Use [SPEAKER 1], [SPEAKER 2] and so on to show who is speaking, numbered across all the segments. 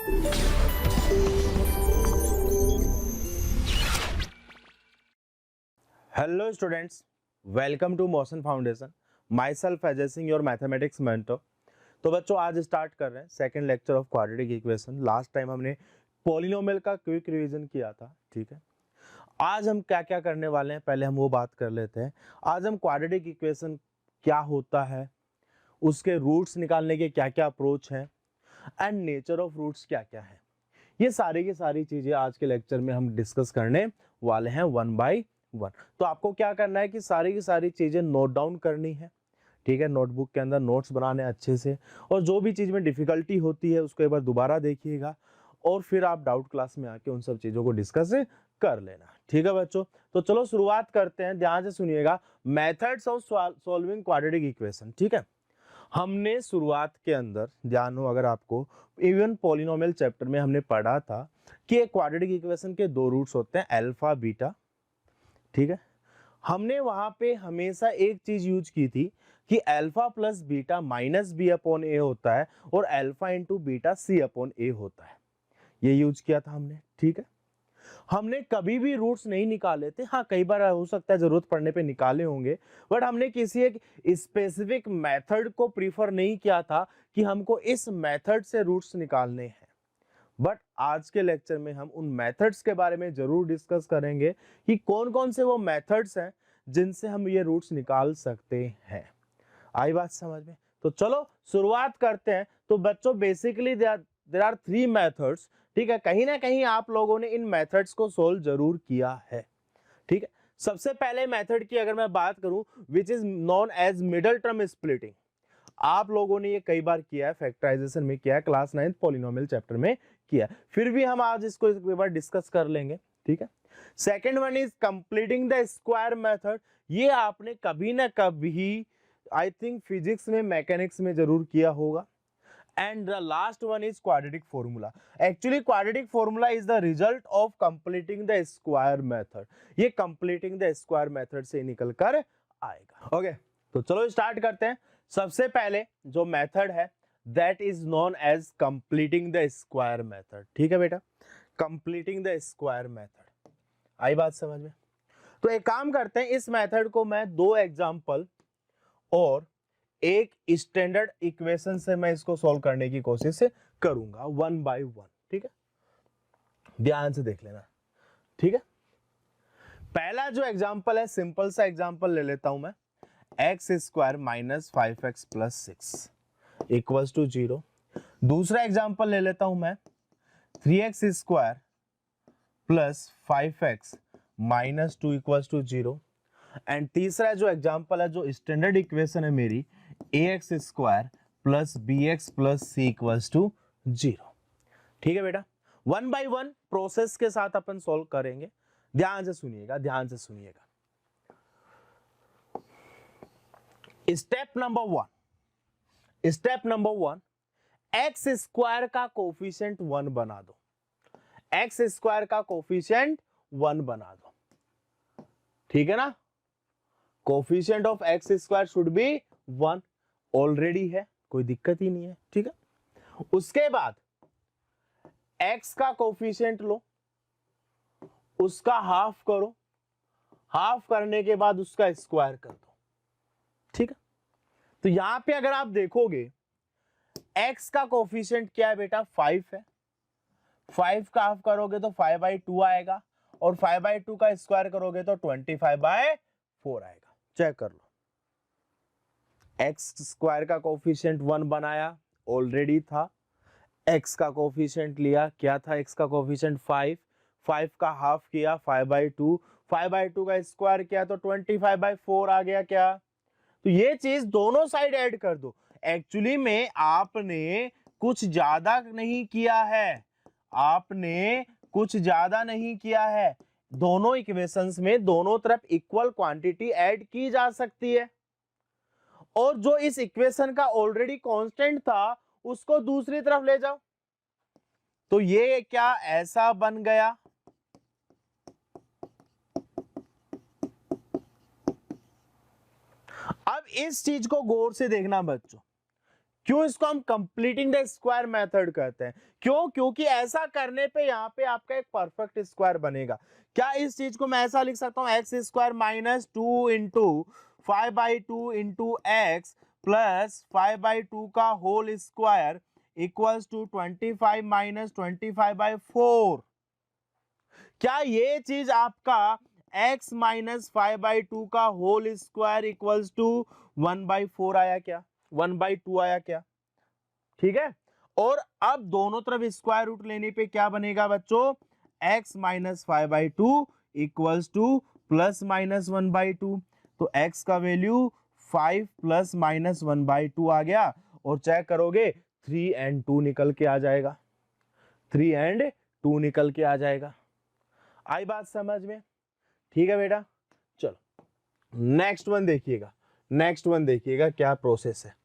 [SPEAKER 1] Hello students, welcome to Motion Foundation. Myself Ajay Singh, your mathematics mentor. तो बच्चों आज start कर रहे हैं second lecture of quadratic equation. Last time हमने पॉलिनोमियल का क्विक रिवीजन किया था, ठीक है। आज हम क्या क्या करने वाले हैं पहले हम वो बात कर लेते हैं। आज हम क्वाड्रेटिक इक्वेशन क्या होता है, उसके रूट्स निकालने के क्या क्या अप्रोच हैं एंड नेचर ऑफ रूट्स क्या क्या है, ये सारी की सारी चीजें आज के लेक्चर में हम डिस्कस करने वाले हैं वन बाय वन। तो आपको क्या करना है कि सारी की सारी चीजें नोट डाउन करनी है, ठीक है। नोटबुक के अंदर नोट्स बनाने अच्छे से, और जो भी चीज में डिफिकल्टी होती है उसको एक बार दोबारा देखिएगा और फिर आप डाउट क्लास में आके उन सब चीजों को डिस्कस कर लेना, ठीक है बच्चों। तो चलो शुरुआत करते हैं, ध्यान से सुनिएगा। Methods of solving quadratic equation, ठीक है। हमने शुरुआत के अंदर, ध्यान हो अगर आपको, इवन पॉलिनोमियल चैप्टर में हमने पढ़ा था कि एक क्वाड्रेटिक इक्वेशन के दो रूट्स होते हैं, अल्फा बीटा, ठीक है। हमने वहां पे हमेशा एक चीज यूज की थी कि alpha plus beta minus B upon a होता है और alpha into beta c upon a होता है, ये यूज किया था हमने, ठीक है। हमने कभी भी रूट्स नहीं निकाले थे, हाँ कई बार हो सकता है जरूरत पड़ने पे निकाले होंगे, बट हमने किसी एक स्पेसिफिक मेथड को प्रीफर नहीं किया था कि हमको इस मेथड से रूट्स निकालने हैं। बट आज के लेक्चर में हम उन मेथड्स के बारे में जरूर डिस्कस करेंगे कि कौन कौन से वो मेथड्स हैं जिनसे हम ये रूट्स निकाल सकते हैं। आई बात समझ में? तो चलो शुरुआत करते हैं। तो बच्चों basically there are three methods, ठीक है। कहीं ना कहीं आप लोगों ने इन मेथड्स को सोल्व जरूर किया है, ठीक है। सबसे पहले मेथड की अगर मैं बात करूं, which is known as middle term splitting, आप लोगों ने ये कई बार किया है, फैक्टराइजेशन में किया है, क्लास 9 पॉलिनोमियल चैप्टर में किया है, फिर भी हम आज इसको एक बार डिस्कस कर लेंगे, ठीक है। Second one is completing the square method, ये आपने कभी ना कभी आई थिंक फिजिक्स में, मैकेनिक्स में जरूर किया होगा। And the last one is quadratic formula. Actually quadratic formula is the result of completing the square method, ये कंप्लीटिंग द स्क्वायर मेथड से निकल कर आएगा। ओके तो चलो स्टार्ट करते हैं। सबसे पहले जो मेथड है that is known as completing the square method, ठीक है बेटा, कंप्लीटिंग द स्क्वायर मेथड। आई बात समझ में? तो एक काम करते हैं, इस मेथड को मैं दो एग्जांपल और एक स्टैंडर्ड इक्वेशन से मैं इसको सॉल्व करने की कोशिश करूंगा वन बाय वन, ठीक है। ध्यान से देख लेना, ठीक है। पहला जो एग्जांपल है, सिंपल सा एग्जांपल ले लेता हूं मैं, x square minus 5x plus 6 equals to 0। दूसरा एग्जांपल ले लेता हूं मैं, 3x square plus 5x minus 2 equals to 0। And तीसरा जो एग्जांपल है, जो स्टैंडर्ड इक्वेशन है मेरी, ax square plus bx plus c equals to 0, ठीक है बेटा। वन बाय वन प्रोसेस के साथ अपन सॉल्व करेंगे, ध्यान से सुनिएगा, ध्यान से सुनिएगा। Step number one, x square का कोफिशिएंट 1 बना दो, एक्स स्क्वायर का कोफिशिएंट 1 बना दो, ठीक है ना। Coefficient of x square should be 1, already है, कोई दिक्कत ही नहीं है, ठीक है। उसके बाद एक्स का कोफिशिएंट लो, उसका हाफ करो, हाफ करने के बाद उसका स्क्वायर कर दो, ठीक है। तो यहां पे अगर आप देखोगे x का कोफिशिएंट क्या है बेटा, 5 है, 5 का हाफ करोगे तो 5/2 आएगा, और 5/2 का स्क्वायर करोगे तो 25/4 आएगा। चेक कर लो, x स्क्वायर का कोफिशिएंट 1 बनाया, ऑलरेडी था। x का कोफिशिएंट लिया, क्या था x का कोफिशिएंट 5, 5 का हाफ किया 5/2, 5/2 का स्क्वायर किया तो 25/4 आ गया क्या। तो ये चीज दोनों साइड ऐड कर दो। एक्चुअली में आपने कुछ ज्यादा नहीं किया है, आपने कुछ ज्यादा नहीं किया है, दोनों इक्वेशंस में दोनों तरफ इक्वल क्वांटिटी ऐड की जा सकती है, और जो इस इक्वेशन का ऑलरेडी कांस्टेंट था उसको दूसरी तरफ ले जाओ, तो ये क्या ऐसा बन गया। अब इस चीज को गौर से देखना बच्चों, क्यों इसको हम कंप्लीटिंग द स्क्वायर मेथड कहते हैं? क्यों? क्योंकि ऐसा करने पे यहाँ पे आपका एक परफेक्ट स्क्वायर बनेगा। क्या इस चीज को मैं ऐसा लिख सकता हूँ, x square minus 2 into 5/2 into x plus 5/2 का whole square equals to 25 minus 25/4। क्या ये चीज आपका x माइनस 5/2 का होल स्क्वायर इक्वल्स टू 1/4 आया क्या? 1/2 आया क्या? ठीक है। और अब दोनों तरफ स्क्वायर रूट लेने पे क्या बनेगा बच्चों? x minus 5/2 equals two plus minus 1/2। तो x का वैल्यू 5 प्लस माइनस 1/2 आ गया, और चेक करोगे 3 and 2 निकल के आ जाएगा। 3 and 2 निकल के आ जाएगा। आई बात समझ में? ठीक है बेटा, चलो नेक्स्ट वन देखिएगा। नेक्स्ट वन देखिएगा क्या प्रोसेस है।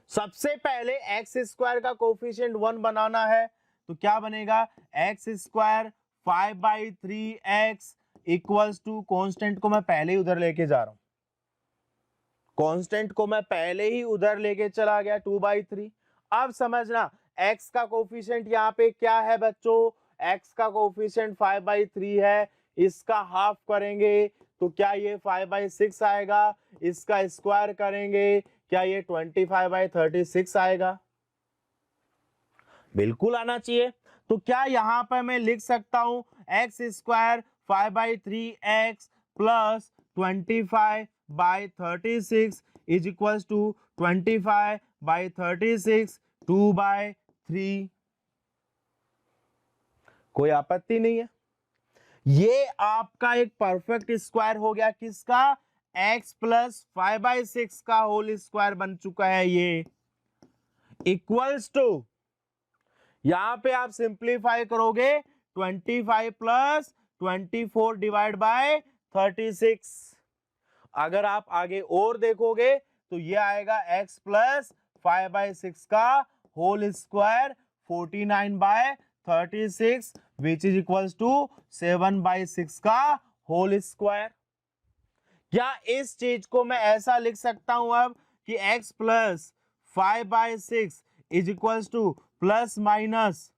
[SPEAKER 1] सबसे पहले एक्स स्क्वायर का कोफिशिएंट 1 बनाना है, तो क्या बनेगा? X square 5/3x equals to, constant को मैं पहले ही उधर लेके जा रहा हूं, कॉन्स्टेंट को मैं पहले ही उधर लेके चला गया 2/3। अब समझना x का कोफिशिएंट यहाँ पे क्या है बच्चों? x का कोफिशिएंट 5/3 है, इसका हाफ करेंगे तो क्या ये 5/6 आएगा, इसका स्क्वायर करेंगे क्या ये 25/36 आएगा? बिल्कुल आना चाहिए। तो क्या यहाँ पर मैं लिख सकता हूं x square 5/3x plus 25/36 is equal to 25/36 2/3। कोई आपत्ति नहीं है। ये आपका एक परफेक्ट स्क्वायर हो गया किसका? x प्लस 5/6 का होल स्क्वायर बन चुका है ये, इक्वल्स टू, यहां पे आप सिंप्लीफाई करोगे 25 प्लस 24 डिवाइड बाय 36। अगर आप आगे और देखोगे तो ये आएगा x प्लस 5/6 का whole square 49/36 which is equals to 7/6 का होल स्क्वायर। क्या इस चीज को मैं ऐसा लिख सकता हूं अब कि x plus 5/6 is equals two plus minus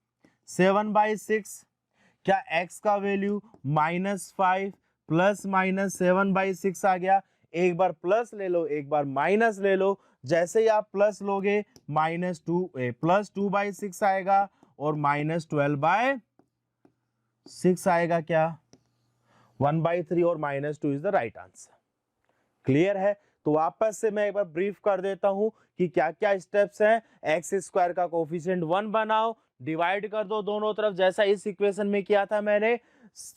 [SPEAKER 1] 7/6? क्या x का वैल्यू -5 प्लस माइनस 7/6 आ गया? एक बार प्लस ले लो, एक बार माइनस ले लो। जैसे ही आप प्लस लोगे प्लस 2/6 आएगा और -12/6 आएगा। क्या 1/3 और -2 is the right answer. Clear है? तो वापस से मैं एक बार ब्रीफ कर देता हूं कि क्या क्या स्टेप्स हैं। एक्स स्क्वायर का कोफिशिएंट 1 बनाओ, डिवाइड कर दो दोनों तरफ जैसा इस इक्वेशन में किया था मैंने,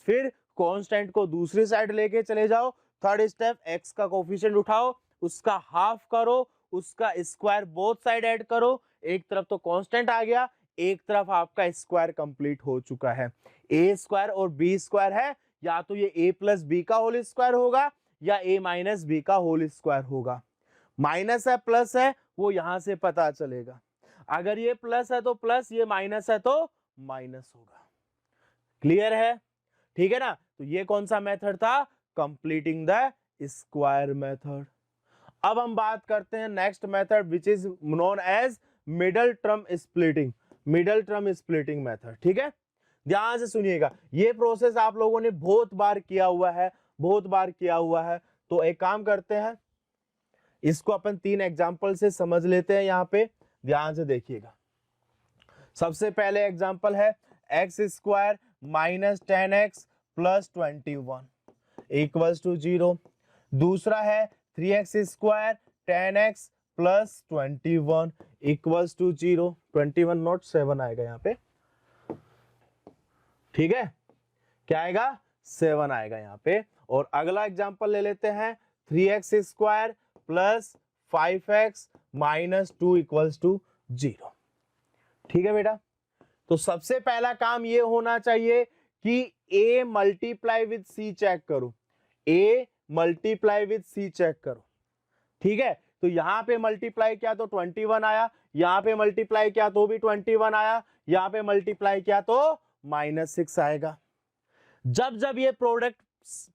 [SPEAKER 1] फिर कांस्टेंट को दूसरी साइड लेके चले जाओ। थर्ड स्टेप, एक्स का कोफिशिएंट उठाओ, उसका हाफ करो, उसका स्क्वायर बोथ साइड ऐड करो। एक तरफ तो कांस्टेंट आ गया, एक तरफ आपका स्क्वायर कंप्लीट हो चुका है। ए स्क्वायर और बी स्क्वायर है, या तो ये a प्लस बी का होल स्क्वायर होगा या a माइनस बी का होल स्क्वायर होगा। माइनस है प्लस है वो यहां से पता चलेगा। अगर ये प्लस है तो प्लस, ये माइनस है तो माइनस होगा। क्लियर है? ठीक है ना? तो ये कौन सा मेथड था? Completing the square method. अब हम बात करते हैं next method which is known as middle term splitting. Middle term splitting method. ठीक है, ध्यान से सुनिएगा। ये प्रोसेस आप लोगों ने बहुत बार किया हुआ है, बहुत बार किया हुआ है। तो एक काम करते हैं, इसको अपन 3 एग्जांपल से समझ लेते हैं। यहाँ पे ध्यान से देखिएगा। सबसे पहले एग्जांपल है x square minus 10x plus 21 equals to 0। दूसरा है 3x square 10x plus 21 equals to 0। 21 not 7 आएगा यहाँ पे। ठीक है, क्या आएगा? 7 आएगा यहाँ पे। और अगला एग्जांपल ले लेते हैं 3x square plus 5x minus 2 equals to 0। ठीक है बेटा, तो सबसे पहला काम ये होना चाहिए कि a multiply with c check करो। a multiply with c check करो। ठीक है, तो यहां पे मल्टीप्लाई किया तो 21 आया, यहां पे मल्टीप्लाई किया तो भी 21 आया, यहां पे मल्टीप्लाई किया तो -6 आएगा। जब जब ये प्रोडक्ट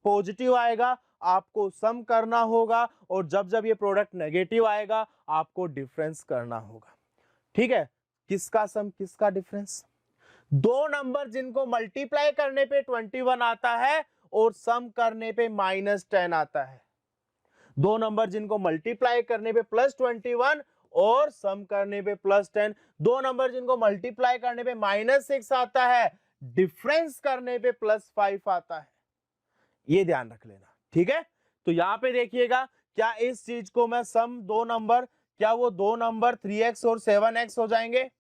[SPEAKER 1] पॉजिटिव आएगा आपको सम करना होगा, और जब जब ये प्रोडक्ट नेगेटिव आएगा आपको डिफरेंस करना होगा। ठीक है, किसका सम किसका डिफरेंस? दो नंबर जिनको मल्टीप्लाई करने पे 21 आता है और सम करने पे -10 आता है। दो नंबर जिनको मल्टीप्लाई करने पे +21 और सम करने पे +10। दो नंबर जिनको मल्टीप्लाई करने पे -6 आता है, डिफरेंस करने पे +5 आता है। ये ध्यान रख लेना, ठीक है। तो यहां पे देखिएगा, क्या इस चीज को मैं सम दो नंबर, क्या वो दो नंबर 3x और 7x हो जाएंगे?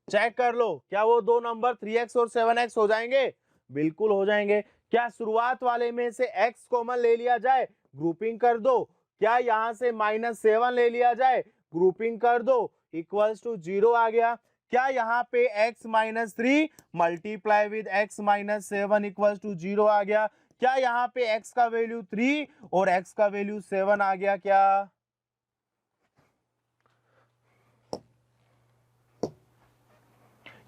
[SPEAKER 1] चेक कर लो, क्या वो दो नंबर 3x और 7x हो जाएंगे? बिल्कुल हो जाएंगे। क्या शुरुआत वाले में से x कॉमन ले लिया जाए, ग्रुपिंग कर दो। क्या यहां से -7 ले लिया जाए, ग्रुपिंग कर दो, इक्वल्स टू 0 आ गया। क्या यहाँ पे x -3 multiply with x -7 equals to 0 आ गया। क्या यहाँ पे x का वैल्यू 3 और x का वैल्यू 7 आ गया क्या?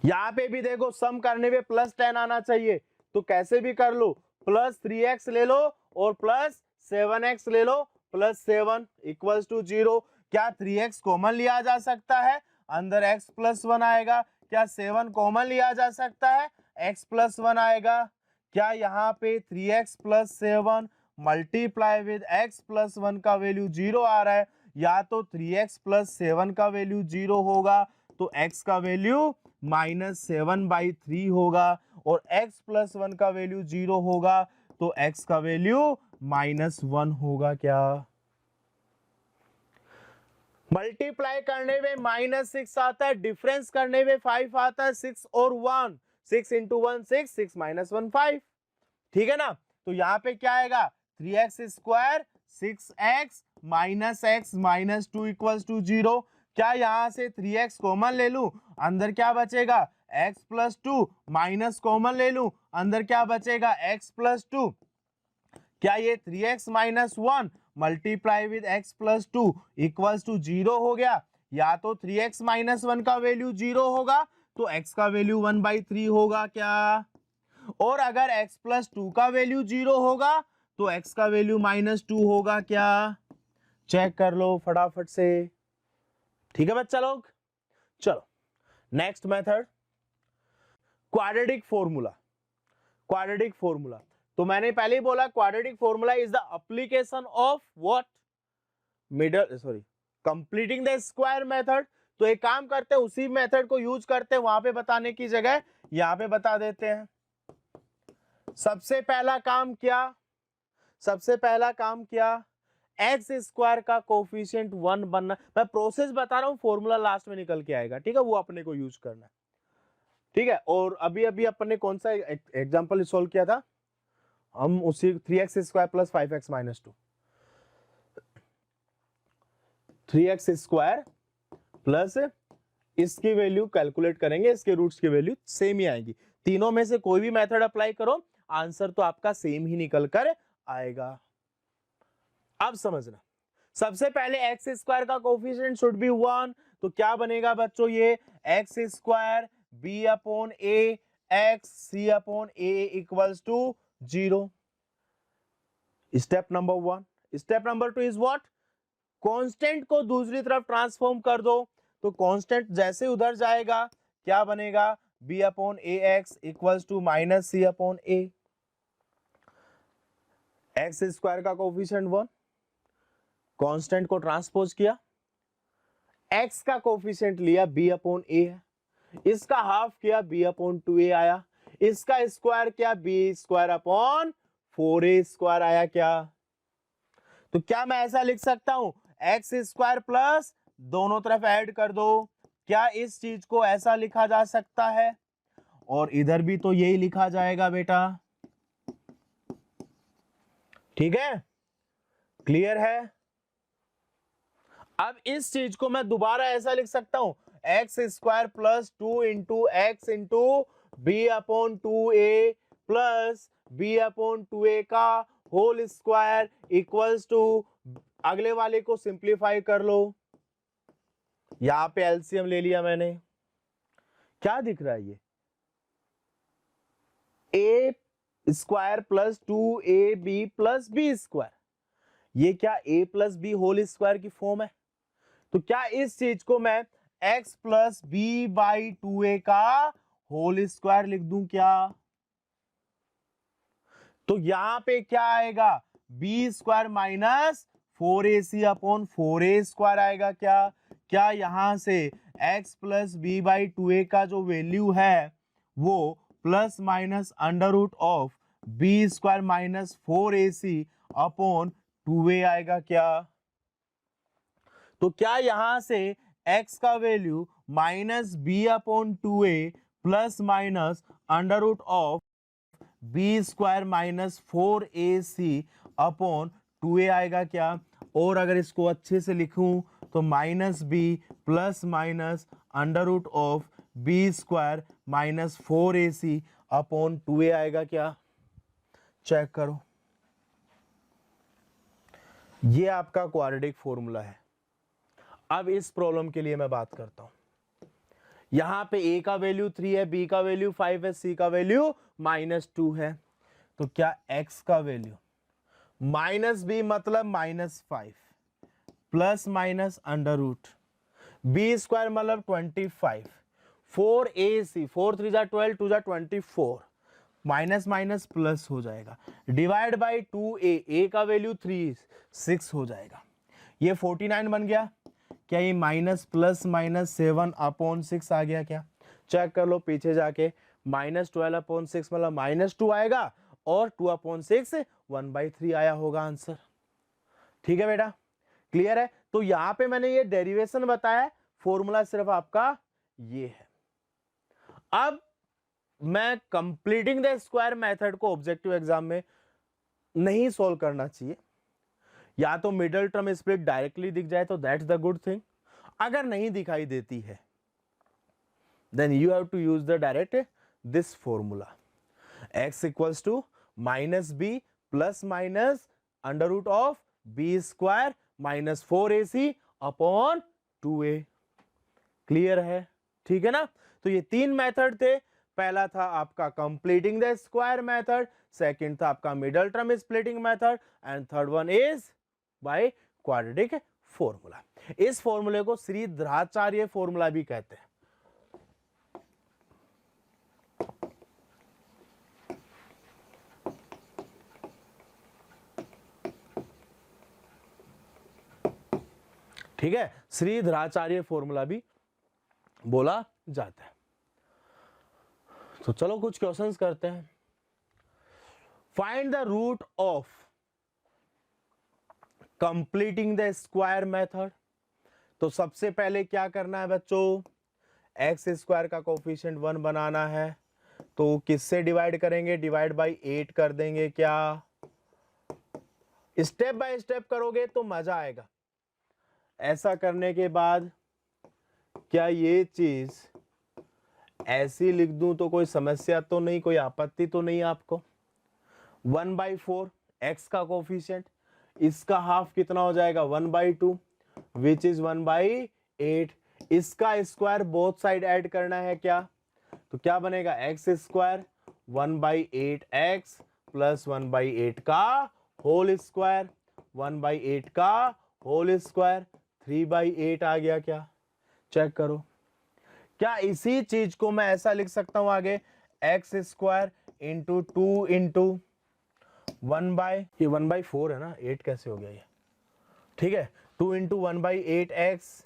[SPEAKER 1] यहां पे भी देखो सम करने पे +10 आना चाहिए, तो कैसे भी कर लो, +3x ले लो और +7x ले लो, +7 इक्वल्स टू 0। क्या 3x कॉमन लिया जा सकता है, अंदर x +1 आएगा। क्या 7 कॉमन लिया जा सकता है, x +1 आएगा। क्या यहाँ पे 3x + 7 मल्टीप्लाई विद x +1 का वैल्यू 0 आ रहा है, या तो 3x + 7 का वैल्यू 0 होगा तो x का वैल्यू -7/3 होगा, और x + 1 का वैल्यू 0 होगा तो x का वैल्यू -1 होगा। क्या मल्टीप्लाई करने में -6 आता है, डिफरेंस करने में 5 आता है, 6 और 1, 6 × 1 6, 6 - 1 5। ठीक है ना, तो यहाँ पे क्या आएगा, 3x² 6x -x -2 equals to 0। क्या यहां से 3x कॉमन ले लूं, अंदर क्या बचेगा, x + 2 माइनस कॉमन ले लूं, अंदर क्या बचेगा, x + 2। क्या ये 3x - 1 multiply with x + 2 equals to 0 हो गया। या तो 3x - 1 का वैल्यू 0 होगा तो x का वैल्यू 1/3 होगा। क्या, और अगर x + 2 का वैल्यू 0 होगा तो x का वैल्यू -2 होगा। क्या, चेक कर लो फटाफट से। ठीक है बच्चा लोग, चलो next method, quadratic formula. Quadratic formula, तो मैंने पहले ही बोला quadratic formula is the application of what, middle sorry completing the square method. तो एक काम करते हैं, उसी मेथड को यूज करते हैं, वहां पे बताने की जगह यहां पे बता देते हैं। सबसे पहला काम क्या, सबसे पहला काम क्या, x² का कोफिशिएंट 1 बनना। मैं प्रोसेस बता रहा हूं, फॉर्मूला लास्ट में निकल के आएगा, ठीक है, वो अपने को यूज करना है। ठीक है, और अभी अभी अपन ने कौन सा एग्जांपल सॉल्व किया था, हम उसी 3x² + 5x - 2, 3x² प्लस इसकी वैल्यू कैलकुलेट करेंगे, इसके रूट्स की वैल्यू सेम ही आएगी। तीनों में से कोई भी मेथड अप्लाई करो, आंसर तो आपका सेम ही निकल कर आएगा। अब समझना, सबसे पहले x² का कोफिशिएंट शुड बी 1, तो क्या बनेगा बच्चों, ये x² b/a x c/a equals to 0। Step number 1। Step number 2 is what, constant को दूसरी तरफ ट्रांसफॉर्म कर दो, तो कांस्टेंट जैसे उधर जाएगा क्या बनेगा, b/ax equals to -c/a। x² का कोफिशिएंट 1, कांस्टेंट को ट्रांसपोज किया, x का कोफिशिएंट लिया b/a है, इसका हाफ किया b/2a आया, इसका स्क्वायर किया b²/4a² आया। क्या, तो क्या मैं ऐसा लिख सकता हूं, x² प्लस दोनों तरफ ऐड कर दो, क्या इस चीज को ऐसा लिखा जा सकता है, और इधर भी तो यही लिखा जाएगा बेटा। ठीक है, क्लियर है। अब इस चीज को मैं दोबारा ऐसा लिख सकता हूं, x² plus 2 × x × b/2a plus b/2a का होल स्क्वायर इक्वल्स टू, अगले वाले को सिंप्लीफाई कर लो, यहां पे एलसीएम ले लिया मैंने, क्या दिख रहा है ये, a² plus 2ab plus b², ये क्या a plus B whole square की फॉर्म है। तो क्या इस चीज को मैं x plus B by 2a का होल स्क्वायर लिख दूं क्या। तो यहां पे क्या आएगा, B square minus 4ac upon 4a square आएगा क्या। क्या यहां से x plus B by 2a का जो वैल्यू है वो plus minus under root of B square minus 4ac upon 2a आएगा क्या। तो क्या यहां से x का value minus B upon 2a plus minus under root of B square minus 4ac upon 2a आएगा क्या। और अगर इसको अच्छे से लिखूं तो minus B plus minus under root of B square minus 4ac upon 2a आएगा क्या। चेक करो, ये आपका क्वाड्रेटिक फॉर्मूला है। अब इस प्रॉब्लम के लिए मैं बात करता हूं। यहां पे a का वैल्यू 3 है, b का वैल्यू 5 है, c का वैल्यू -2 है। तो क्या x का वैल्यू माइनस बी मतलब -5 plus minus under root B square मतलब 25 4ac 4 3 जा 12 2 जा 24 माइनस माइनस प्लस हो जाएगा डिवाइड बाई 2a का वैल्यू 3 6 हो जाएगा। ये 49 बन गया क्या। ये माइनस प्लस माइनस 7 अपॉन 6 आ गया क्या। चेक कर लो पीछे जाके, -12 अपॉन 6 मतलब -2 आएगा और 2 अपॉन 6 1/3 आया होगा आंसर। ठीक है बेटा, क्लियर है। तो यहां पे मैंने ये डेरिवेशन बताया, फॉर्मूला सिर्फ आपका ये है। अब मैं कंप्लीटिंग द स्क्वायर मेथड को ऑब्जेक्टिव एग्जाम में नहीं सोल्व करना चाहिए। या तो मिडिल टर्म स्प्लिट डायरेक्टली दिख जाए तो दैट्स द गुड थिंग, अगर नहीं दिखाई देती है then you have to use the direct this formula x equals to minus b plus minus under root of b square minus 4ac upon 2a। Clear है, ठीक है ना। तो ये तीन मेथड थे, पहला था आपका completing the square method, second था आपका middle term splitting method and third one is by quadratic formula. इस फॉर्मूले को श्रीधराचार्य फॉर्मूला भी कहते हैं। ठीक है, श्रीधराचार्य फॉर्मूला भी बोला जाता है। तो चलो कुछ क्वेश्चंस करते हैं। Find the root of completing the square method. तो सबसे पहले क्या करना है बच्चों, एक्स स्क्वायर का कोफिशिएंट 1 बनाना है। तो किससे डिवाइड करेंगे, डिवाइड बाई 8 कर देंगे क्या। स्टेप बाय स्टेप करोगे तो मजा आएगा। ऐसा करने के बाद क्या ये चीज ऐसी लिख दूं तो कोई समस्या तो नहीं, कोई आपत्ति तो नहीं आपको। 1/4 एक्स का कोफिशिएंट, इसका हाफ कितना हो जाएगा 1/2 विच इज 1/8। इसका स्क्वायर बोथ साइड ऐड करना है क्या, तो क्या बनेगा एक्स स्क्वायर 1/8 एक्स प्लस 1/8 का होल स्क्वायर 1/8 का होल स्क्वायर 3/8 आ गया क्या। चेक करो, क्या इसी चीज को मैं ऐसा लिख सकता हूं आगे एक्स स्क्वायर इंटू 2 इंटू 1/4 है ना, 8 कैसे हो गया ये। ठीक है, 2 इंटू 1/8 एक्स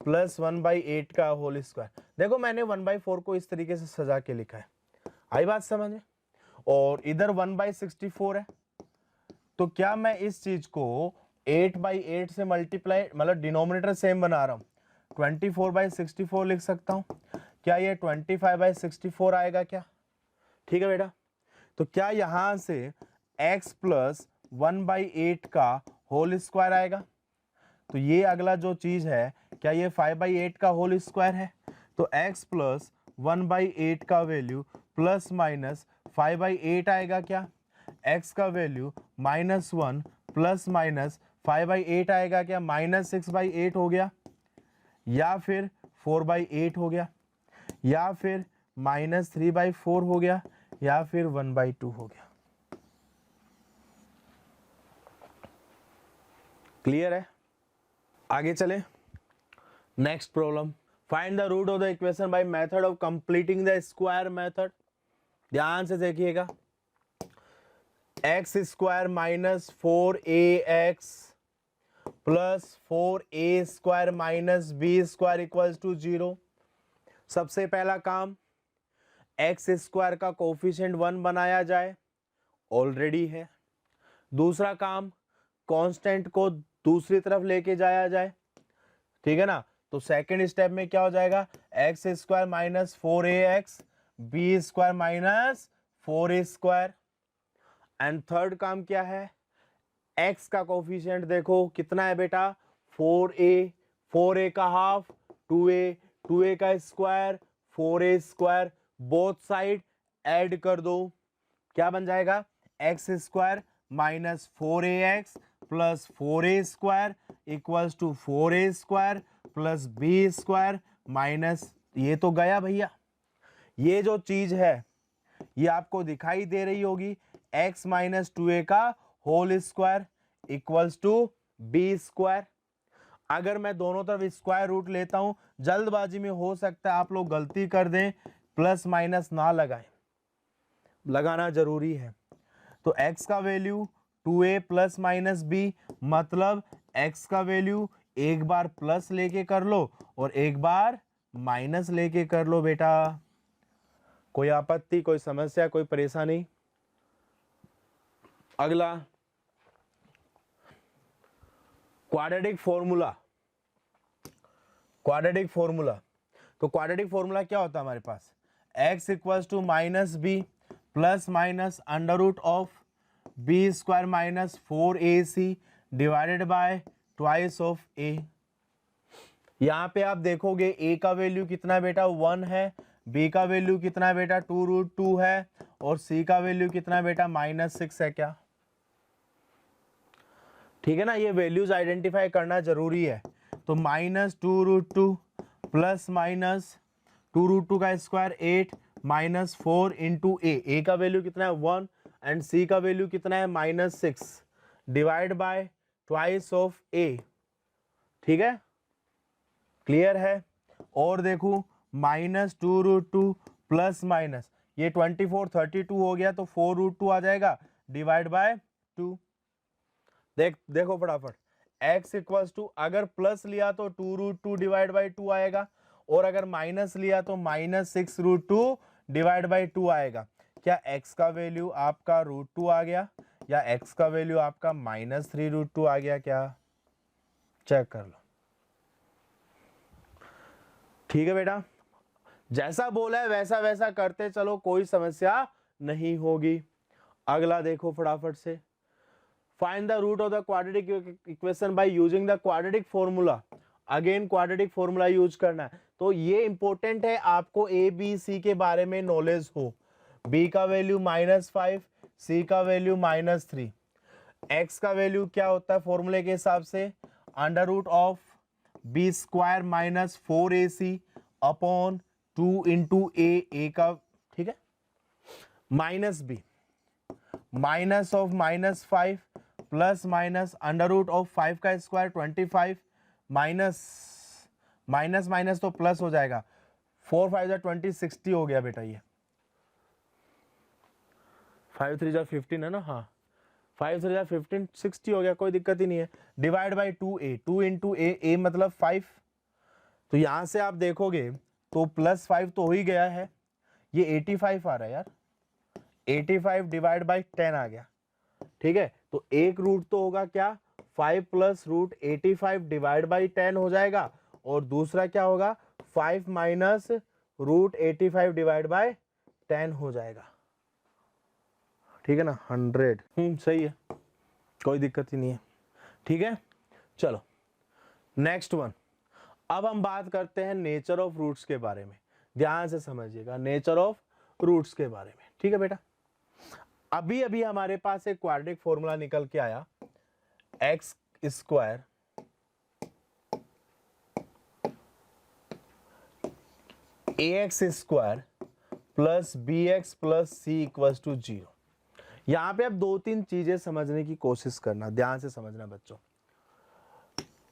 [SPEAKER 1] प्लस 1/8 का होल स्क्वायर। देखो मैंने 1/4 को इस तरीके से सजा के लिखा है, आई बात समझ में। और इधर 1/64 है, तो क्या मैं इस चीज को 8/8 से मल्टीप्लाई, मतलब डिनोमिनेटर सेम बना रहा हूं, 24/64 लिख सकता हूं। क्या ये 25/64 आएगा क्या। ठीक है बेटा, तो क्या यहां से x प्लस 1/8 का होल स्क्वायर आएगा। तो ये अगला जो चीज है, क्या ये 5/8 का होल स्क्वायर है। तो x प्लस 1/8 का वैल्यू प्लस माइनस 5/8 आएगा क्या। x का वैल्यू -1 प्लस माइनस 5/8 आएगा क्या, -6/8 हो गया, या फिर 4/8 हो गया, या फिर -3/4 हो गया, या फिर 1/2 हो गया। क्लियर है? आगे चले, next problem, find the root of the equation by method of completing the square method. ध्यान से देखिएगा, x square minus 4ax plus 4a square minus B square equals to 0। सबसे पहला काम, एक्स स्क्वायर का कोफिशिएंट 1 बनाया जाए, ऑलरेडी है। दूसरा काम, कांस्टेंट को दूसरी तरफ लेके जाया जाए, ठीक है ना। तो सेकंड स्टेप में क्या हो जाएगा, x square minus 4ax B square minus 4a square. And third काम क्या है, x का कोफिशिएंट देखो कितना है बेटा, 4a, 4a का हाफ 2a, 2a का square 4a square, both side add कर दो, क्या बन जाएगा, x square minus 4ax plus 4a square equals to 4a square plus B square minus, ये तो गया भैया। ये जो चीज है ये आपको दिखाई दे रही होगी, x माइनस 2a का whole square equals to B square. अगर मैं दोनों तरफ स्क्वायर रूट लेता हूं, जल्दबाजी में हो सकता है आप लोग गलती कर दें, प्लस माइनस ना लगाएं, लगाना जरूरी है। तो x का value 2a plus minus B, मतलब x का वैल्यू एक बार प्लस लेके कर लो और एक बार माइनस लेके कर लो बेटा। कोई आपत्ति, कोई समस्या, कोई परेशानी? अगला, क्वाड्रेटिक फॉर्मूला। क्वाड्रेटिक फॉर्मूला, तो क्वाड्रेटिक फॉर्मूला क्या होता है हमारे पास, x equals to minus B plus minus under root of B square minus 4ac divided by twice of a। यहाँ पे आप देखोगे a का वैल्यू कितना बेटा 1 है, b का वैल्यू कितना बेटा 2√2 है और c का वैल्यू कितना बेटा -6 है क्या, ठीक है ना। ये वैल्यूज आइडेंटिफाई करना जरूरी है। तो -2√2 प्लस माइनस 2√2 का स्क्वायर 8 माइनस 4 इंटू ए का वैल्यू कितना है 1 एंड सी का वैल्यू कितना है -6 डिवाइड बाय ट्वाइस ऑफ ए, ठीक है, क्लियर है। और देखो -2√2 प्लस माइनस ये 24 32 हो गया तो 4√2 आ जाएगा डिवाइड बाय 2। देखो फटाफट, x इक्वल्स टू अगर प्लस लिया तो 2√2 डिवाइड बाई 2 आएगा और अगर माइनस लिया तो -6√2 डिवाइड बाई 2 आएगा। क्या x का वैल्यू आपका √2 आ गया या x का वैल्यू आपका -3√2 आ गया क्या, चेक कर लो, ठीक है बेटा। जैसा बोला है वैसा वैसा करते चलो, कोई समस्या नहीं होगी। अगला देखो फटाफट से, find the root of the quadratic equation by using the quadratic formula. Again quadratic formula use करना है, तो ये इंपॉर्टेंट है आपको ए बी सी के बारे में नॉलेज हो। b का वैल्यू -5, c का वैल्यू -3, x का वैल्यू क्या होता है फॉर्मूले के हिसाब से, under root of B square minus 4ac upon 2 into a का, ठीक है, minus b minus of -5 plus minus under root of 5 का स्क्वायर 25 माइनस माइनस माइनस तो प्लस हो जाएगा, 4 5 20 60 हो गया बेटा, ये 5 3 15 है ना, हाँ 5 3 15 60 हो गया, कोई दिक्कत ही नहीं है। डिवाइड बाई 2a, 2 इंटू ए मतलब 5, तो यहां से आप देखोगे तो +5 तो हो ही गया है, ये 85 आ रहा है यार, 85 डिवाइड बाई 10 आ गया, ठीक है। तो एक रूट तो होगा क्या 5 प्लस रूट 85 डिवाइड बाई 10 हो जाएगा और दूसरा क्या होगा 5 माइनस रूट 85 डिवाइड बाई 10 हो जाएगा, ठीक है ना, 100। सही है, कोई दिक्कत ही नहीं है, ठीक है। चलो नेक्स्ट वन, अब हम बात करते हैं नेचर ऑफ रूट्स के बारे में। ध्यान से समझिएगा, नेचर ऑफ रूट्स के बारे में, ठीक है बेटा। अभी अभी हमारे पास एक क्वाड्रेटिक फॉर्मूला निकल के आया, x square ax square plus bx plus c equals to 0। यहां पे अब 2-3 चीजें समझने की कोशिश करना, ध्यान से समझना बच्चों।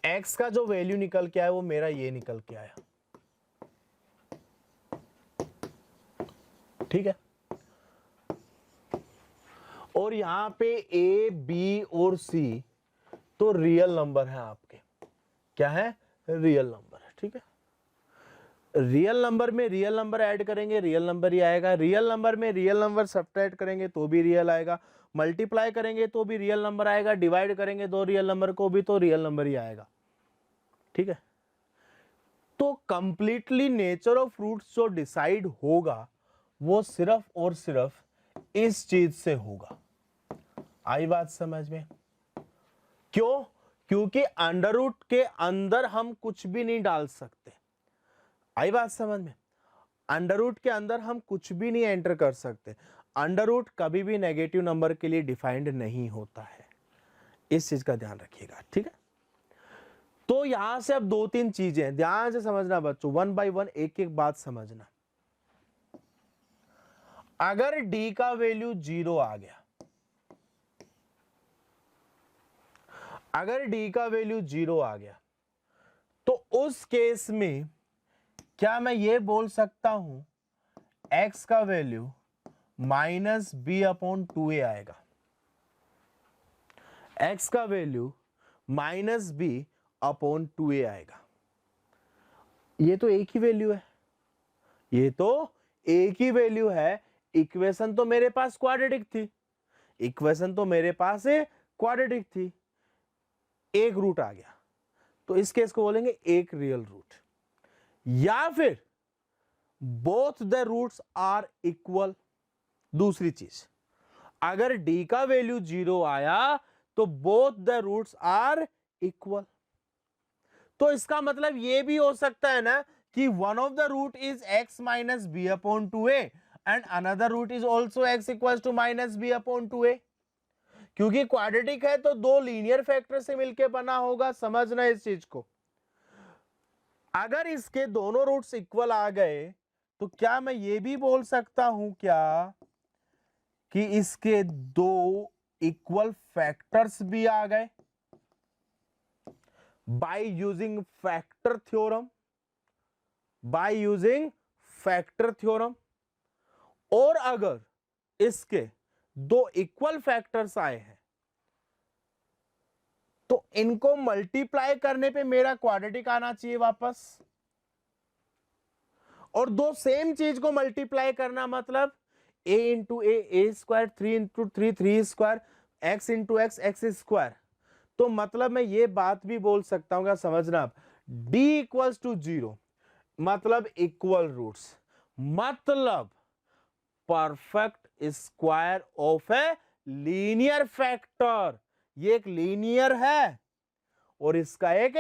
[SPEAKER 1] x का जो वैल्यू निकल के आया वो मेरा ये निकल के आया, ठीक है। और यहां पे a, b और c तो रियल नंबर है आपके, क्या है, रियल नंबर है, ठीक है। रियल नंबर में रियल नंबर ऐड करेंगे रियल नंबर ही आएगा, रियल नंबर में रियल नंबर सब्ट्रैक्ट करेंगे तो भी रियल आएगा, मल्टीप्लाई करेंगे तो भी रियल नंबर आएगा, डिवाइड करेंगे दो रियल नंबर को भी तो रियल नंबर ही आएगा, ठीक है। तो कंप्लीटली नेचर ऑफ फ्रूट्स जो डिसाइड होगा वो सिर्फ और सिर्फ इस चीज से होगा। आई बात समझ में? क्यों? क्योंकि अंडर रूट के अंदर हम कुछ भी नहीं डाल सकते। आई बात समझ में? अंडर रूट के अंदर हम कुछ भी नहीं एंटर कर सकते। अंडर रूट कभी भी नेगेटिव नंबर के लिए डिफाइंड नहीं होता है, इस चीज का ध्यान रखिएगा, ठीक है। तो यहां से अब दो तीन चीजें ध्यान से समझना बच्चों, वन बाय वन एक एक बात समझना। अगर d का वैल्यू 0 आ गया, अगर d का वैल्यू 0 आ गया तो उस केस में क्या मैं ये बोल सकता हूं x का वैल्यू -b/2a आएगा, x का वैल्यू -b/2a आएगा। ये तो एक ही वैल्यू है, ये तो एक ही वैल्यू है। इक्वेशन तो मेरे पास क्वाड्रेटिक थी, इक्वेशन तो मेरे पास क्वाड्रेटिक थी, एक रूट आ गया तो इस केस को बोलेंगे एक रियल रूट, या फिर both the roots are equal. दूसरी चीज, अगर d का वैल्यू 0 आया तो both the roots are equal. तो इसका मतलब ये भी हो सकता है ना कि one of the root is x minus b/2a and another root is also x equals to minus b/2a। क्योंकि क्वाड्रेटिक है तो दो लीनियर फैक्टर से मिलकर बना होगा, समझना इस चीज को। अगर इसके दोनों रूट्स इक्वल आ गए तो क्या मैं ये भी बोल सकता हूं क्या कि इसके दो इक्वल फैक्टर्स भी आ गए by using factor theorem, by using factor theorem. और अगर इसके दो इक्वल फैक्टर्स आए हैं तो इनको मल्टीप्लाई करने पे मेरा क्वाड्रेटिक आना चाहिए वापस, और दो सेम चीज को मल्टीप्लाई करना मतलब a into A square, 3 into 3 3 square, x into x square. तो मतलब मैं ये बात भी बोल सकता हूं, क्या समझना आप, d इक्वल्स टू 0 मतलब इक्वल रूट्स, मतलब perfect square of a linear factor. ये एक लीनियर है और इसका एक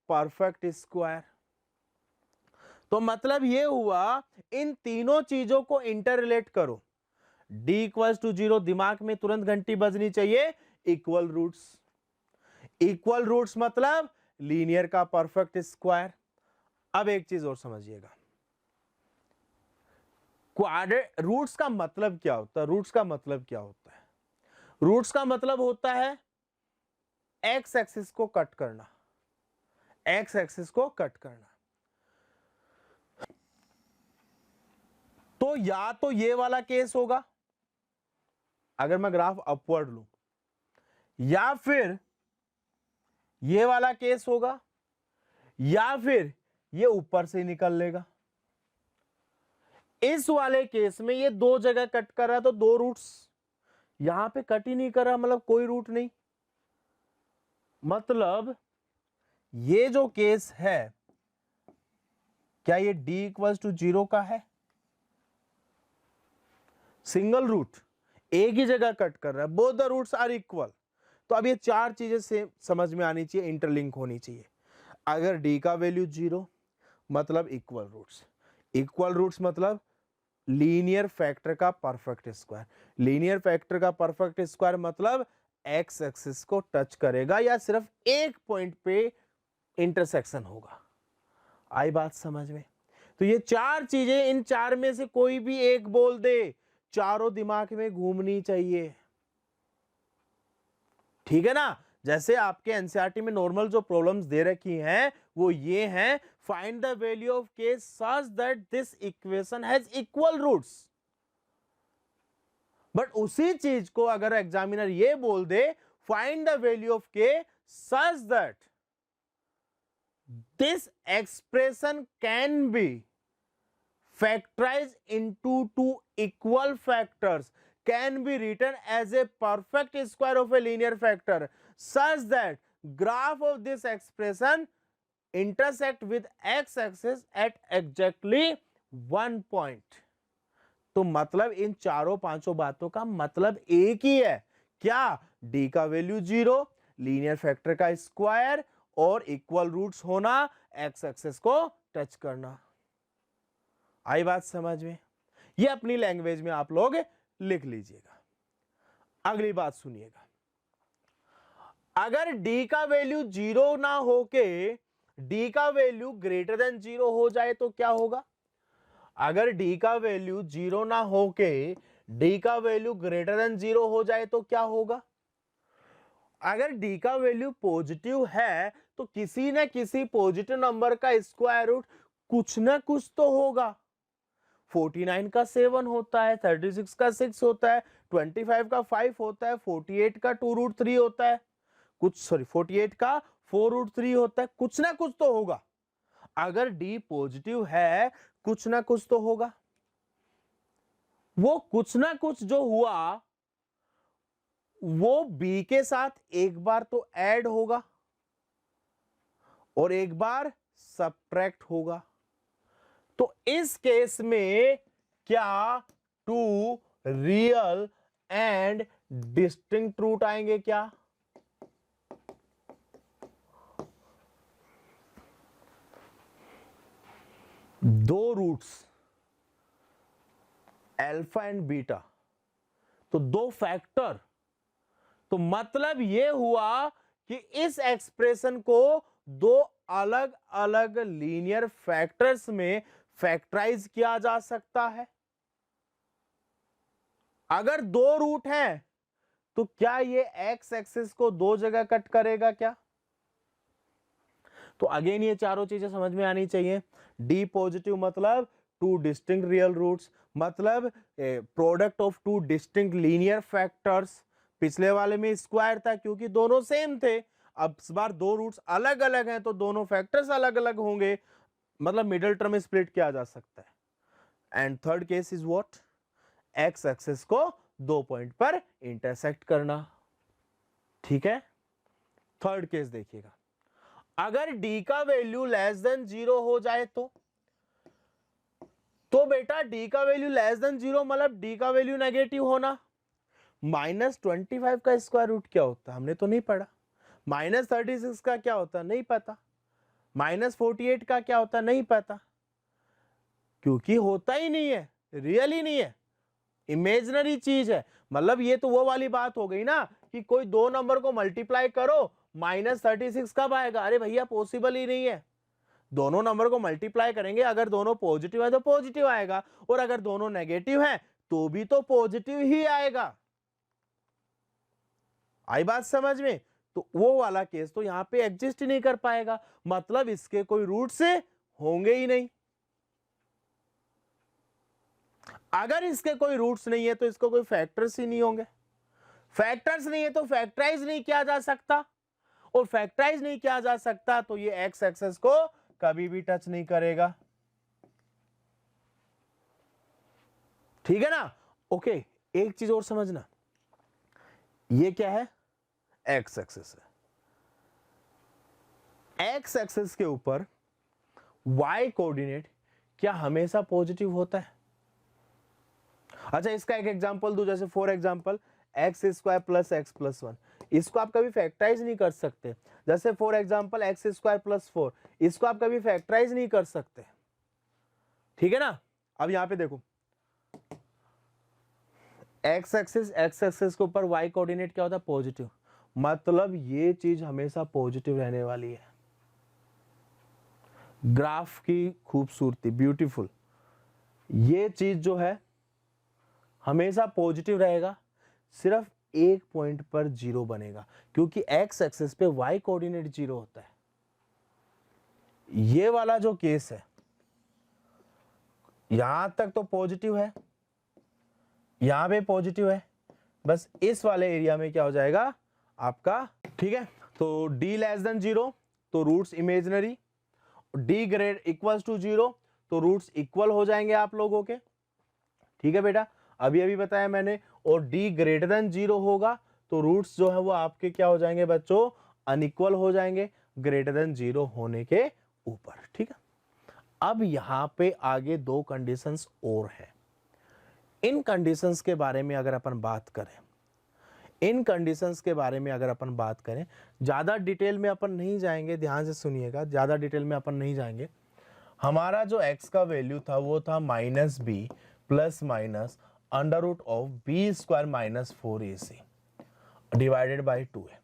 [SPEAKER 1] परफेक्ट स्क्वायर। तो मतलब ये हुआ इन तीनों चीजों को इंटर रिलेट करो, d इक्वल्स टू 0, दिमाग में तुरंत घंटी बजनी चाहिए, इक्वल रूट्स। इक्वल रूट्स मतलब लीनियर का परफेक्ट स्क्वायर। अब एक चीज और समझिएगा, क्वाड्रेट रूट्स का मतलब क्या होता है? रूट्स का मतलब क्या होता है? रूट्स का मतलब होता है एक्स एक्सिस को कट करना, एक्स एक्सिस को कट करना। तो या तो ये वाला केस होगा अगर मैं ग्राफ अपवर्ड लूं, या फिर ये वाला केस होगा, या फिर ये ऊपर से निकल लेगा। इस वाले केस में ये दो जगह कट कर रहा है तो दो रूट्स, यहां पे कट ही नहीं कर रहा मतलब कोई रूट नहीं। मतलब ये जो केस है, क्या ये d इक्वल्स टू 0 का है? सिंगल रूट एक ही जगह कट कर रहा है, both the roots are equal. तो अब ये चार चीजें सेम समझ में आनी चाहिए, इंटरलिंक होनी चाहिए। अगर d का वैल्यू 0 मतलब इक्वल रूट्स, इक्वल रूट्स मतलब लीनियर फैक्टर का परफेक्ट स्क्वायर, लीनियर फैक्टर का परफेक्ट स्क्वायर मतलब एक्स एक्सिस को टच करेगा या सिर्फ एक पॉइंट पे इंटरसेक्शन होगा। आई बात समझ में? तो ये चार चीजें, इन चार में से कोई भी एक बोल दे, चारों दिमाग में घूमनी चाहिए, ठीक है ना। जैसे आपके एनसीईआरटी में नॉर्मल जो प्रॉब्लम्स दे रखी हैं वो ये हैं, find the value of k such that this equation has equal roots. But उसी चीज को अगर एग्जामिनर ये बोल दे, find the value of k such that this expression can be factorized into two equal factors, can be written as a perfect square of a linear factor such that graph of this expression intersect with x axis at exactly 1 point। तो मतलब इन चारों पांचों बातों का मतलब एक ही है, क्या? d का वैल्यू 0, लीनियर फैक्टर का स्क्वायर और इक्वल रूट्स होना, x एक्सिस को टच करना। आई बात समझ में? ये अपनी लैंग्वेज में आप लोग लिख लीजिएगा। अगली बात सुनिएगा, अगर d का वैल्यू 0 ना होके d का वैल्यू ग्रेटर देन 0 हो जाए तो क्या होगा? अगर d का वैल्यू 0 ना होके d का वैल्यू ग्रेटर देन 0 हो जाए तो क्या होगा? अगर d का वैल्यू पॉजिटिव है तो किसी न किसी पॉजिटिव नंबर का स्क्वायर रूट कुछ ना कुछ तो होगा। 49 का 7 होता है, 36 का 6 होता है, 25 का 5 होता है, 48 का 2√3 होता है, 48 का 4√3 होता है, कुछ ना कुछ तो होगा। अगर d पॉजिटिव है कुछ ना कुछ तो होगा। वो कुछ ना कुछ जो हुआ वो b के साथ एक बार तो ऐड होगा और एक बार सबट्रैक्ट होगा। तो इस केस में क्या 2 रियल एंड डिस्टिंक्ट रूट आएंगे? क्या दो रूट्स अल्फा एंड बीटा, तो दो फैक्टर। तो मतलब यह हुआ कि इस एक्सप्रेशन को दो अलग अलग लीनियर फैक्टर्स में फैक्टराइज किया जा सकता है। अगर दो रूट हैं तो क्या ये एक्स एक्सिस को दो जगह कट करेगा? क्या? तो अगेन ये चारों चीजें समझ में आनी चाहिए। डी पॉजिटिव मतलब टू डिस्टिंक्ट रियल रूट्स, मतलब product of two distinct linear factors. पिछले वाले में स्क्वायर था क्योंकि दोनों सेम थे, अब इस बार दो रूट्स अलग अलग हैं तो दोनों फैक्टर्स अलग अलग होंगे, मतलब मिडिल टर्म स्प्लिट किया जा सकता है। And third case is what? X axis को दो पॉइंट पर इंटरसेक्ट करना। ठीक है, थर्ड केस देखिएगा, अगर d का वैल्यू लेस देन 0 हो जाए तो बेटा d का वैल्यू लेस देन 0 मतलब d का वैल्यू नेगेटिव होना। -25 का स्क्वायर रूट क्या होता है हमने तो नहीं पढ़ा। -36 का क्या होता नहीं पता। -48 का क्या होता नहीं पता, क्योंकि होता ही नहीं है, रियल ही नहीं है, इमेजिनरी चीज है। मतलब ये तो वो वाली बात हो गई ना कि कोई दो नंबर को मल्टीप्लाई करो, -36 कब आएगा? अरे भैया पॉसिबल ही नहीं है। दोनों नंबर को मल्टीप्लाई करेंगे, अगर दोनों पॉजिटिव है तो पॉजिटिव आएगा, और अगर दोनों नेगेटिव है तो भी तो पॉजिटिव ही आएगा। आई बात समझ में? तो वो वाला केस तो यहां पे एग्जिस्ट ही नहीं कर पाएगा, मतलब इसके कोई रूट से होंगे ही नहीं। अगर इसके कोई रूट्स नहीं है तो इसको कोई फैक्टर्स ही नहीं होंगे। फैक्टर्स नहीं है तो फैक्टराइज नहीं किया जा सकता, और फैक्टराइज नहीं किया जा सकता तो ये एक्स एक्सिस को कभी भी टच नहीं करेगा। ठीक है ना? ओके, एक चीज और समझना, ये क्या है? एक्स एक्सिस है। एक्स एक्सिस के ऊपर वाई कोऑर्डिनेट क्या हमेशा पॉजिटिव होता है? अच्छा, इसका एक एग्जांपल दूं, जैसे for example x square plus x plus 1, इसको आप कभी फैक्टराइज नहीं कर सकते। जैसे for example x square plus 4, इसको आप कभी फैक्टराइज नहीं कर सकते। ठीक है ना? अब यहां पे देखो, एक्स एक्सिस के ऊपर वाई कोऑर्डिनेट क्या होता है? पॉजिटिव, मतलब ये चीज हमेशा पॉजिटिव रहने वाली है। ग्राफ की खूबसूरती, ब्यूटीफुल, ये चीज जो है हमेशा पॉजिटिव रहेगा। सिर्फ एक पॉइंट पर जीरो बनेगा, क्योंकि एक्स एक्सिस पे वाई कोऑर्डिनेट जीरो होता है। ये वाला जो केस है, यहां तक तो पॉजिटिव है, यहां पे पॉजिटिव है, बस इस वाले एरिया में क्या हो जाएगा आपका, ठीक है। तो d लेस देन जीरो तो roots imaginary, d grade equals to zero तो रूट्स इक्वल हो जाएंगे आप लोगों के, ठीक है बेटा, अभी अभी बताया मैंने। और d ग्रेटर देन जीरो होगा तो रूट्स जो है वो आपके क्या हो जाएंगे बच्चों, अनइक्वल हो जाएंगे ग्रेटर देन जीरो होने के ऊपर, ठीक है। अब यहां पे आगे दो कंडीशंस और है। इन कंडीशंस के बारे में अगर अपन बात करें, इन कंडीशंस के बारे में अगर अपन बात करें, ज्यादा डिटेल में अपन नहीं जाएंगे, ध्यान से सुनिएगा, ज्यादा डिटेल में अपन नहीं जाएंगे। हमारा जो x का वैल्यू था वो था minus B plus minus under root of B square minus 4ac divided by 2a।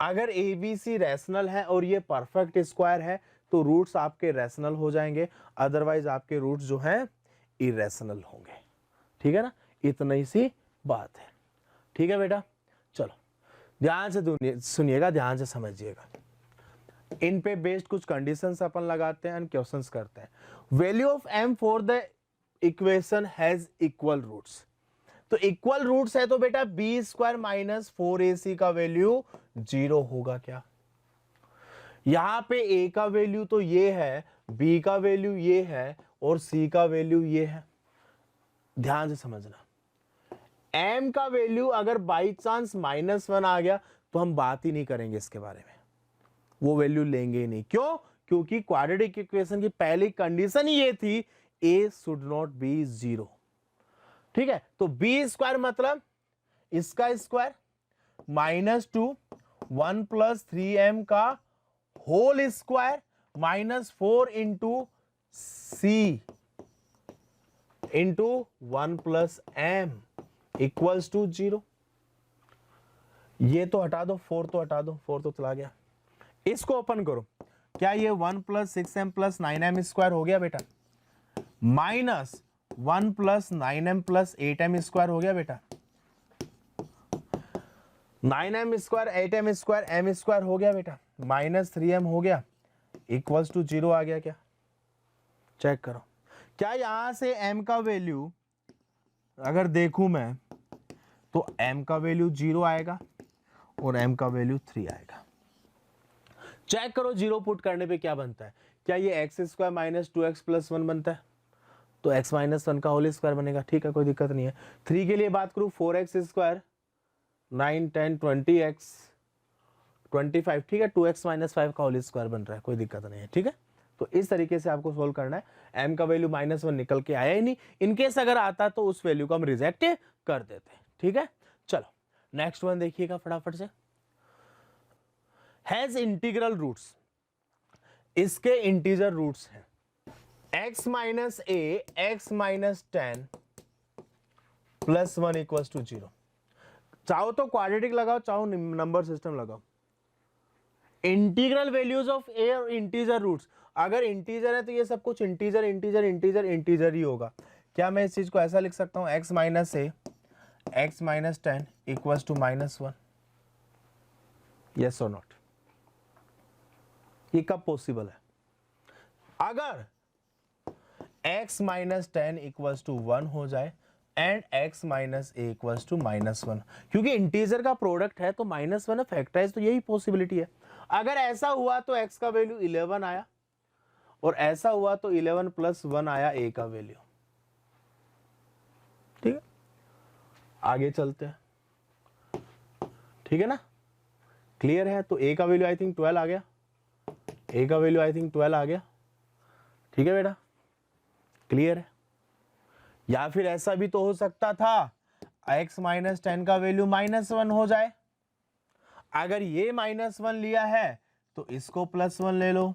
[SPEAKER 1] अगर abc रैशनल है और ये परफेक्ट स्क्वायर है तो रूट्स आपके रैशनल हो जाएंगे, अदरवाइज आपके रूट्स जो हैं इरेशनल होंगे, ठीक है ना, इतना ही सी बात है, ठीक है बेटा। चलो ध्यान से सुनिएगा, ध्यान से समझिएगा, इन पे बेस्ड कुछ कंडीशंस अपन लगाते हैं एंड क्वेश्चंस करते हैं। Value of m for the equation has equal roots, तो इक्वल रूट्स है तो बेटा बी स्क्वायर माइनस 4ac का वैल्यू जीरो होगा क्या। यहां पे a का वैल्यू तो ये है, b का वैल्यू ये है और c का वैल्यू ये है, ध्यान से समझना। m का वैल्यू अगर बाई चांस -1 आ गया तो हम बात ही नहीं करेंगे इसके बारे में, वो वैल्यू लेंगे ही नहीं। क्यों? क्योंकि क्वाड्रेटिक इक्वेशन की पहली कंडीशन ही ये थी a should not be zero, ठीक है। तो बी स्क्वायर मतलब इसका स्क्वायर -2 1 प्लस 3m का whole square -4 into c into 1 plus m equals to 0। ये तो हटा दो, 4 तो हटा दो, 4 तो चला गया। इसको ओपन करो, क्या ये 1 plus 6m plus 9m square हो गया बेटा, minus 1 plus 9m plus 8m square हो गया बेटा, 9m square 8m square m square हो गया बेटा, माइनस 3m हो गया इक्वल्स टू 0 आ गया क्या, चेक करो। क्या यहां से m का वैल्यू अगर देखूं मैं तो m का वैल्यू 0 आएगा और m का वैल्यू 3 आएगा। चेक करो 0 पुट करने पे क्या बनता है, क्या ये x square minus 2x plus 1 बनता है, तो x माइनस 1 का होल स्क्वायर बनेगा, ठीक है, कोई दिक्कत नहीं है। 3 के लिए बात करूं 4x स्क्वायर 9 10 20x 25, ठीक है, 2x माइनस 5 का होल स्क्वायर बन रहा है, कोई दिक्कत नहीं है, ठीक है। तो इस तरीके से आपको सोल्व करना है। m का वैल्यू -1 निकल के आया ही नहीं, इनकेस अगर आता तो उस वैल्यू को हम रिजेक्ट कर देते, ठीक है। चलो नेक्स्ट वन देखिएगा फटाफट से। हैज इंटीग्रल रूट्स, इसके इंटीजर रूट्स हैं x minus a x minus 10 plus 1 equals to 0। चाहो तो क्वाड्रेटिक लगाओ, चाहो नंबर सिस्टम लगाओ। इंटीग्रल वैल्यूज ऑफ a और इंटीजर रूट्स, अगर इंटीजर है तो ये सब कुछ इंटीजर इंटीजर इंटीजर इंटीजर ही होगा। क्या मैं इस चीज को ऐसा लिख सकता हूं, x minus a x minus 10 equals to -1, yes और नॉट, ये कब पॉसिबल है, अगर x माइनस 10 इक्वल्स टू 1 हो जाए and x minus a equals to -1, क्योंकि इंटीजर का प्रोडक्ट है तो -1 है, फैक्टराइज, तो यही पॉसिबिलिटी है। अगर ऐसा हुआ तो x का वैल्यू 11 आया और ऐसा हुआ तो 11 प्लस 1 आया a का वैल्यू, ठीक है। आगे चलते हैं, ठीक है ना, क्लियर है। तो a का वैल्यू आई थिंक 12 आ गया, a का वैल्यू आई थिंक 12 आ गया, ठीक है बेटा, क्लियर है। या फिर ऐसा भी तो हो सकता था x माइनस 10 का वैल्यू -1 हो जाए, अगर ये -1 लिया है तो इसको +1 ले लो,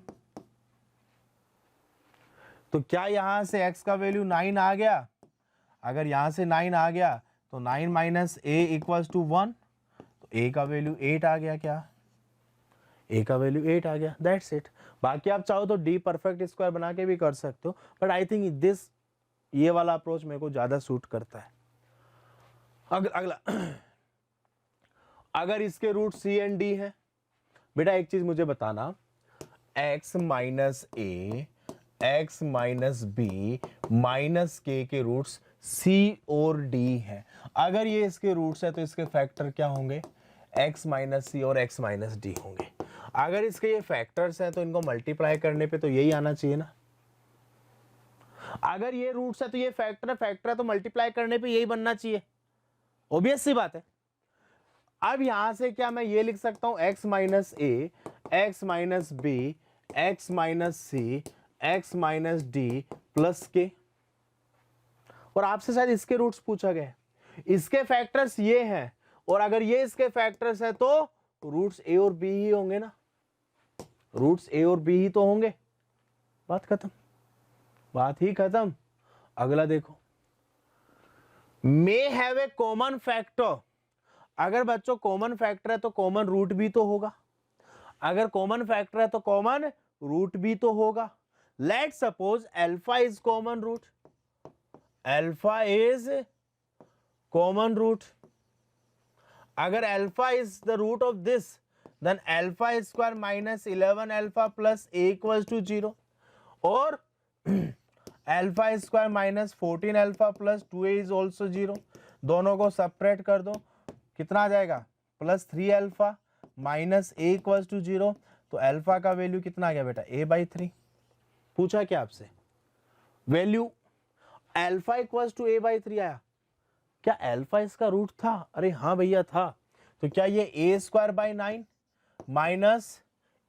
[SPEAKER 1] तो क्या यहां से x का वैल्यू 9 आ गया, अगर यहां से 9 आ गया तो 9 माइनस a इक्वल्स टू 1, तो a का वैल्यू 8 आ गया, क्या a का वैल्यू 8 आ गया, दैट्स इट। बाकी आप चाहो तो d परफेक्ट स्क्वायर बना के भी कर सकते हो, बट आई थिंक दिस ये वाला अप्रोच मेरे को ज्यादा सूट करता है। अगला अगर इसके रूट सी एंड डी है, बेटा एक चीज मुझे बताना, x minus a, x minus b minus के रूट्स c और d है। अगर ये इसके रूट्स है तो इसके फैक्टर क्या होंगे, x माइनस सी और x माइनस डी होंगे। अगर इसके ये फैक्टर्स हैं तो इनको मल्टीप्लाई करने पे तो यही आना चाहिए ना। अगर ये रूट्स है तो ये फैक्टर है तो मल्टीप्लाई करने पे यही बनना चाहिए, ऑब्वियस सी बात है। अब यहां से क्या मैं ये लिख सकता हूं, x minus a, x minus b, x minus c, x minus d plus k. और आपसे शायद इसके रूट्स पूछा गया है, इसके फैक्टर्स ये हैं और अगर ये इसके फैक्टर्स है तो रूट्स ए और बी ही होंगे ना, रूट्स ए और बी ही तो होंगे। बात खत्म, बात ही खत्म। अगला देखो, may have a common factor. अगर बच्चों कॉमन फैक्टर है तो कॉमन रूट भी तो होगा, अगर कॉमन फैक्टर है तो कॉमन रूट भी तो होगा। Let's suppose alpha is common root, alpha is common root. अगर alpha is the root of this then alpha square minus 11 alpha plus a equals to 0 और alpha square minus 14 alpha plus 2a is also 0। दोनों को separate कर दो, कितना आ जाएगा, plus 3 alpha minus a equals to 0। तो अल्फा का वैल्यू कितना आ गया बेटा, a/3। पूछा क्या आपसे, value alpha equals to a/3 आया। क्या अल्फा इसका रूट था, अरे हाँ भैया था। तो क्या ये a square by 9 minus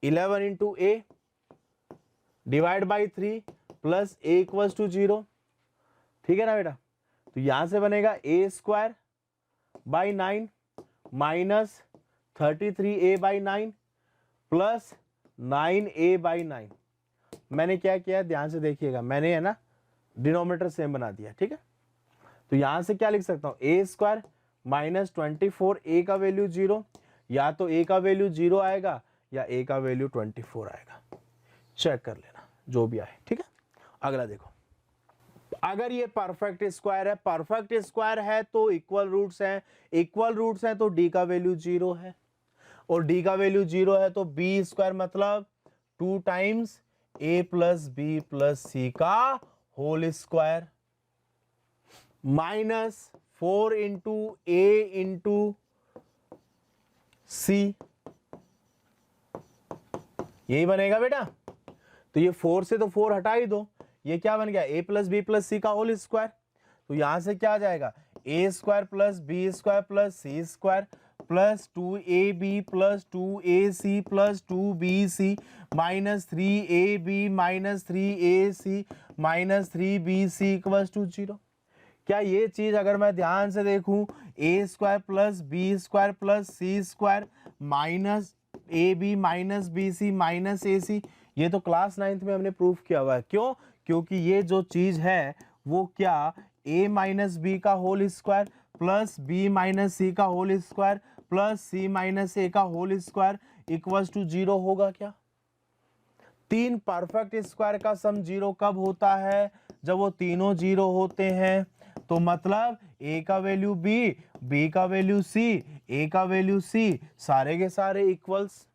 [SPEAKER 1] 11 into a divide by 3 plus a equals to 0, ठीक है ना बेटा। तो यहां से बनेगा a square by 9 minus 33a/9 plus 9a/9। मैंने क्या किया ध्यान से देखिएगा, मैंने है ना डिनोमिनेटर सेम बना दिया, ठीक है। तो यहां से क्या लिख सकता हूं, a स्क्वायर माइनस 24, a का वैल्यू 0, या तो a का वैल्यू 0 आएगा या a का वैल्यू 24 आएगा, चेक कर लेना जो भी आए, ठीक है। अगला देखो, अगर ये परफेक्ट स्क्वायर है, परफेक्ट स्क्वायर है तो इक्वल रूट्स हैं, इक्वल रूट्स हैं तो d का वैल्यू 0 है और d का वैल्यू 0 है तो b स्क्वायर मतलब 2 times a plus b plus c का whole square minus 4 into a into c, यही बनेगा बेटा। तो ये 4 से तो 4 हटा ही दो, ये क्या बन गया, a plus b plus c का होल स्क्वायर। तो यहां से क्या आ जाएगा, a square plus B square plus c square plus 2ab plus 2ac plus 2bc minus 3ab minus 3ac minus 3bc equals to 0। क्या ये चीज अगर मैं ध्यान से देखूं, a square plus B square plus c square minus ab minus bc minus ac, ये तो क्लास 9th में हमने प्रूफ किया हुआ है। क्यों, क्योंकि ये जो चीज है वो क्या, a माइनस बी का whole square plus b minus c का whole square plus c minus a का होल स्क्वायर इक्वल्स टू 0 होगा। क्या तीन परफेक्ट स्क्वायर का सम 0 कब होता है, जब वो तीनों 0 होते हैं। तो मतलब a का वैल्यू b का वैल्यू c, a का वैल्यू c, सारे के सारे इक्वल्स,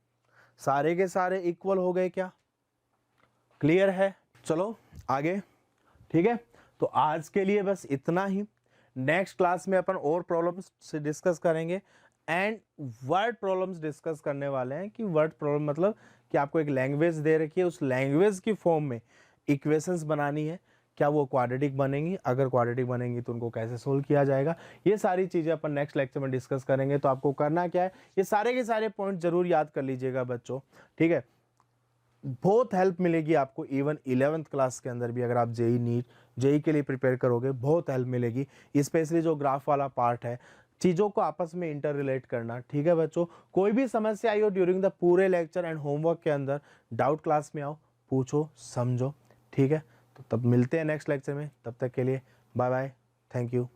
[SPEAKER 1] सारे के सारे इक्वल हो गए। क्या क्लियर है, चलो आगे, ठीक है। तो आज के लिए बस इतना ही, नेक्स्ट क्लास में अपन और प्रॉब्लम्स से डिस्कस करेंगे एंड वर्ड प्रॉब्लम्स डिस्कस करने वाले हैं। कि वर्ड प्रॉब्लम मतलब कि आपको एक लैंग्वेज दे रखी है, उस लैंग्वेज की फॉर्म में इक्वेशंस बनानी है, क्या वो क्वाड्रेटिक बनेंगी, अगर क्वाड्रेटिक बनेंगी तो उनको कैसे सोल्व किया जाएगा, ये सारी चीज़ें अपन नेक्स्ट लेक्चर में डिस्कस करेंगे। तो आपको करना क्या है, ये सारे के सारे पॉइंट जरूर याद कर लीजिएगा बच्चों, ठीक है। बहुत हेल्प मिलेगी आपको, इवन 11th क्लास के अंदर भी अगर आप जेई नीट जेई के लिए प्रिपेयर करोगे, बहुत हेल्प मिलेगी। स्पेशली जो ग्राफ वाला पार्ट है, चीज़ों को आपस में इंटर रिलेट करना, ठीक है बच्चों। कोई भी समस्या आई हो ड्यूरिंग द पूरे लेक्चर एंड होमवर्क के अंदर, डाउट क्लास में आओ, पूछो, समझो, ठीक है। तो तब मिलते हैं नेक्स्ट लेक्चर में, तब तक के लिए बाय बाय, थैंक यू।